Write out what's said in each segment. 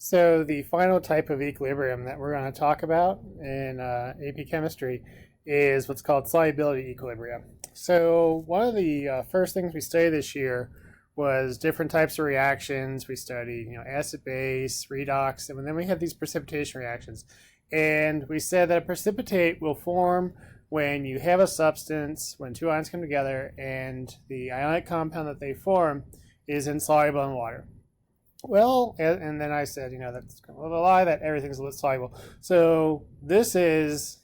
So the final type of equilibrium that we're going to talk about in AP Chemistry is what's called solubility equilibria. So one of the first things we studied this year was different types of reactions. We studied, acid-base, redox, and then we had these precipitation reactions. And we said that a precipitate will form when you have a substance, when two ions come together, and the ionic compound that they form is insoluble in water. Well, and then I said, that's a little lie, that everything's a little soluble. So this is,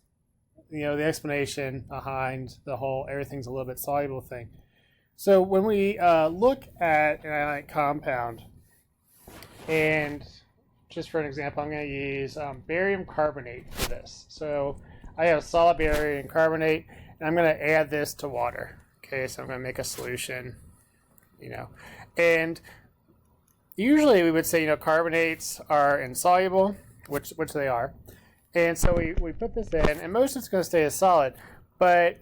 the explanation behind the whole everything's a little bit soluble thing. So when we look at an ionic compound, and just for an example, I'm going to use barium carbonate for this. So I have solid barium carbonate, and I'm going to add this to water. Okay, so I'm going to make a solution, and usually we would say, carbonates are insoluble, which they are. And so we put this in, and most of it's going to stay as solid. But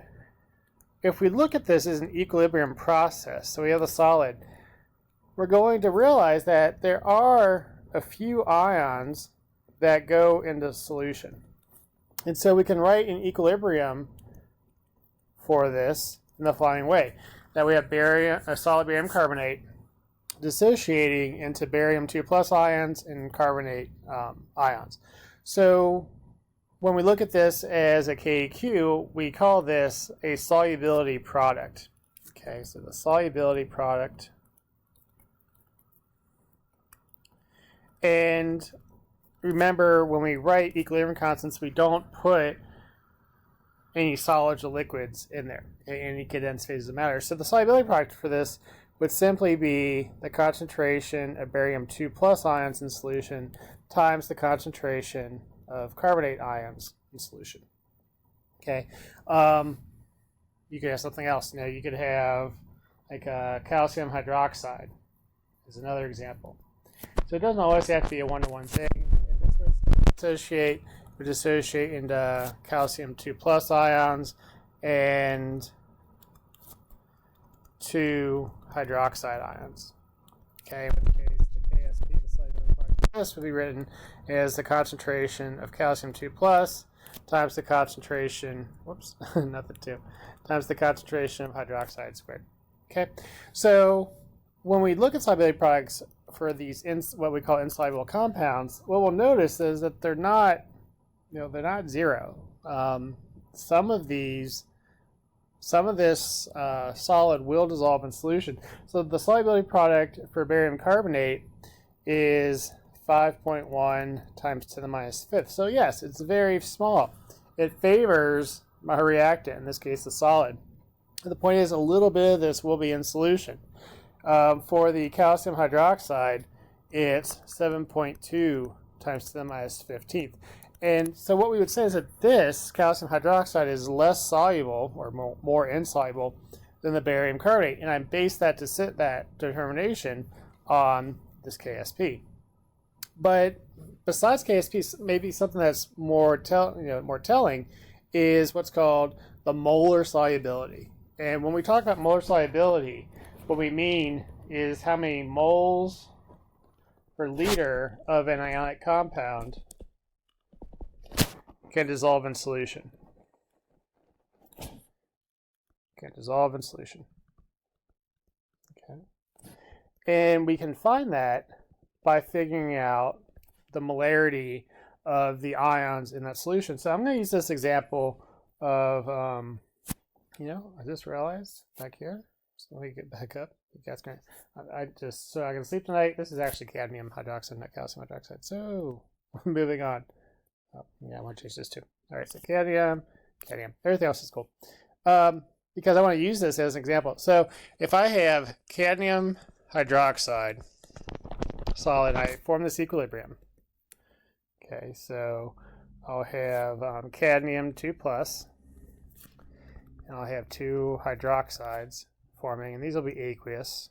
if we look at this as an equilibrium process, so we have the solid, we're going to realize that there are a few ions that go into solution. And so we can write an equilibrium for this in the following way. That we have a solid barium carbonate dissociating into barium 2+ ions and carbonate ions. So when we look at this as a KEQ, we call this a solubility product. Okay, so the solubility product. And remember, when we write equilibrium constants, we don't put any solids or liquids in there, any condensed phases of matter. So the solubility product for this would simply be the concentration of barium 2+ ions in solution times the concentration of carbonate ions in solution. Okay, you could have something else. You could have like calcium hydroxide is another example. So it doesn't always have to be a one-to-one thing. We dissociate into calcium 2+ ions and 2 hydroxide ions. Okay, in this case, the KSP, the solubility product of this, would be written as the concentration of calcium 2+ times the concentration, times the concentration of hydroxide squared. Okay, so when we look at solubility products for these what we call insoluble compounds, what we'll notice is that they're not, they're not zero. Some of this solid will dissolve in solution. So the solubility product for barium carbonate is 5.1 times 10 to the -5th. So yes, it's very small. It favors my reactant, in this case the solid. The point is, a little bit of this will be in solution. For the calcium hydroxide, it's 7.2 times 10 to the -15th. And so what we would say is that this calcium hydroxide is less soluble, or more insoluble, than the barium carbonate. And I base that determination on this KSP. But besides KSP, maybe something that's more telling is what's called the molar solubility. And when we talk about molar solubility, what we mean is how many moles per liter of an ionic compound can dissolve in solution. Can dissolve in solution. Okay. And we can find that by figuring out the molarity of the ions in that solution. So I'm going to use this example of, I just realized back here. So let me get back up. You guys can, so I can sleep tonight. This is actually cadmium hydroxide, not calcium hydroxide. So moving on. Oh, yeah, I want to change this too. All right, so cadmium. Everything else is cool. Because I want to use this as an example. So if I have cadmium hydroxide solid, I form this equilibrium. Okay, so I'll have cadmium 2+, and I'll have 2 hydroxides forming, and these will be aqueous.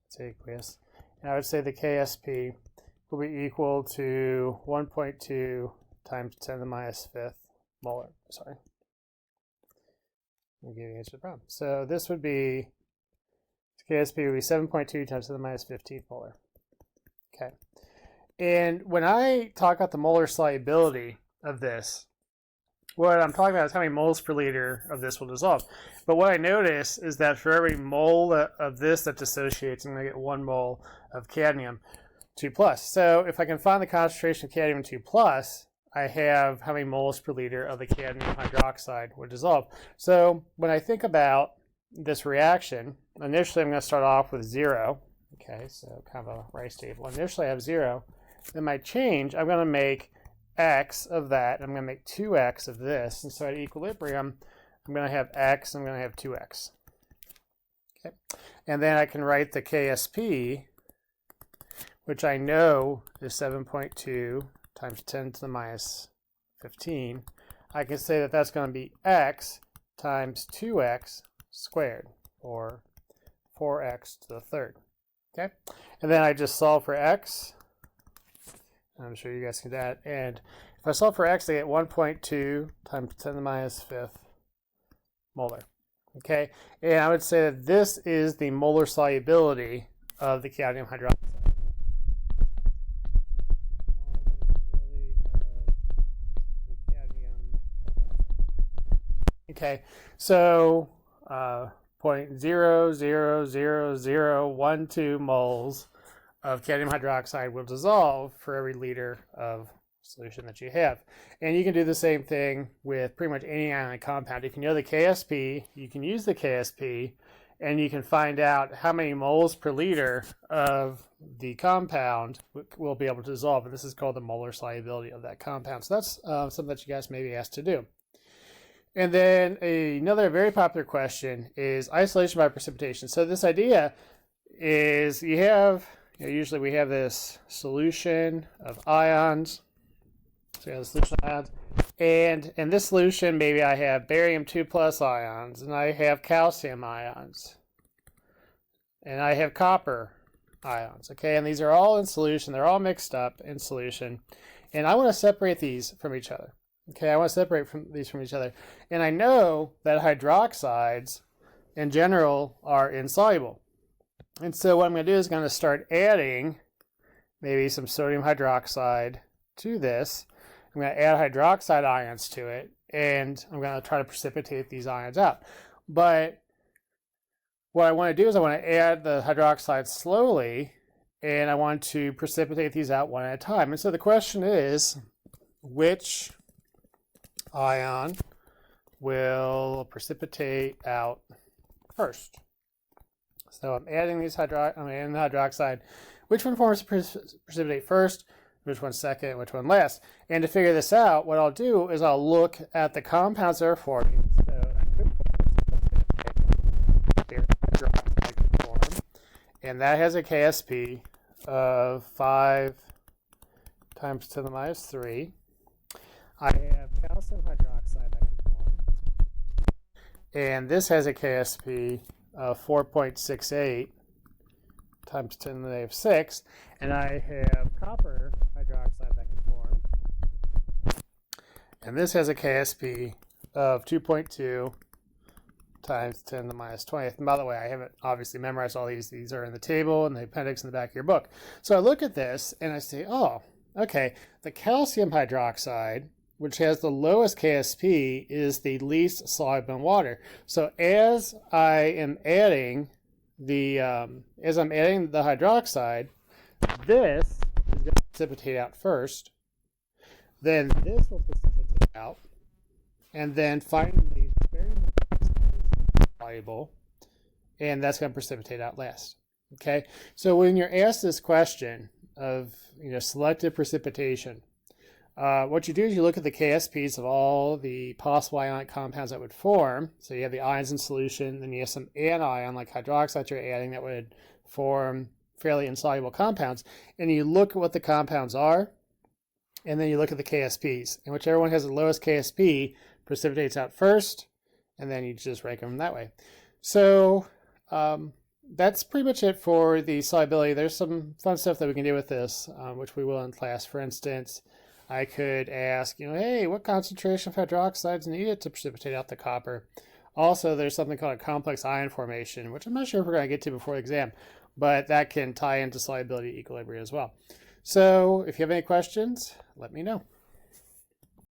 It's aqueous. And I would say the KSP will be equal to 1.2 times 10 to the -5th molar. Sorry. I'm giving answer to the problem. So this would be, KSP would be 7.2 times 10 to the -15th molar. Okay. And when I talk about the molar solubility of this, what I'm talking about is how many moles per liter of this will dissolve. But what I notice is that for every mole of this that dissociates, I'm going to get 1 mole of cadmium 2+. So if I can find the concentration of cadmium 2+, I have how many moles per liter of the cadmium hydroxide would dissolve. So when I think about this reaction, initially I'm going to start off with 0. Okay, so kind of a rice table. Initially I have 0. Then my change, I'm going to make x of that. I'm going to make 2x of this. And so at equilibrium, I'm going to have x, I'm going to have 2x. Okay, and then I can write the KSP, which I know is 7.2 times 10 to the minus 15. I can say that that's going to be x times 2x squared, or 4x to the third. Okay, and then I just solve for x. I'm sure you guys can do that. And if I solve for x, I get 1.2 times 10 to the minus 5th molar. Okay, and I would say that this is the molar solubility of the cadmium hydroxide. Okay, so 0.0000012 moles of cadmium hydroxide will dissolve for every liter of solution that you have. And you can do the same thing with pretty much any ionic compound. If you know the KSP, you can use the KSP and you can find out how many moles per liter of the compound will be able to dissolve. And this is called the molar solubility of that compound. So that's something that you guys may be asked to do. And then another very popular question is isolation by precipitation. So this idea is you have, usually we have this solution of ions. So we have the solution of ions. And in this solution, maybe I have barium 2+ ions, and I have calcium ions, and I have copper ions. Okay, and these are all in solution. They're all mixed up in solution. And I want to separate these from each other. Okay, I want to separate these from each other. And I know that hydroxides in general are insoluble. And so what I'm going to do is going to start adding maybe some sodium hydroxide to this. I'm going to add hydroxide ions to it, and I'm going to try to precipitate these ions out. But what I want to do is I want to add the hydroxide slowly, and I want to precipitate these out one at a time. And so the question is, which ion will precipitate out first? So I'm adding these I'm adding the hydroxide. Which one forms to precipitate first? Which one second? Which one last? And to figure this out, what I'll do is I'll look at the compounds that are forming. So I could form, and that has a KSP of 5 times 10 to the minus 3. I have calcium hydroxide that can form, and this has a KSP of 4.68 times 10 to the negative 6, and I have copper hydroxide that can form, and this has a KSP of 2.2 times 10 to the minus 20th. And by the way, I haven't obviously memorized all these. These are in the table and the appendix in the back of your book. So I look at this and I say, oh, okay, the calcium hydroxide, which has the lowest KSP, is the least soluble in water. So as I am adding the hydroxide, this is going to precipitate out first. Then this will precipitate out, and then finally barium is soluble, and that's going to precipitate out last. Okay, so when you're asked this question of selective precipitation, what you do is you look at the KSPs of all the possible ionic compounds that would form. So you have the ions in solution, then you have some anion like hydroxide you're adding that would form fairly insoluble compounds, and you look at what the compounds are, and then you look at the KSPs, and whichever one has the lowest KSP precipitates out first, and then you just rank them that way. So that's pretty much it for the solubility. There's some fun stuff that we can do with this, which we will in class. For instance, I could ask, hey, what concentration of hydroxide is needed to precipitate out the copper? Also, there's something called a complex ion formation, which I'm not sure if we're going to get to before the exam. but that can tie into solubility equilibria as well. So if you have any questions, let me know.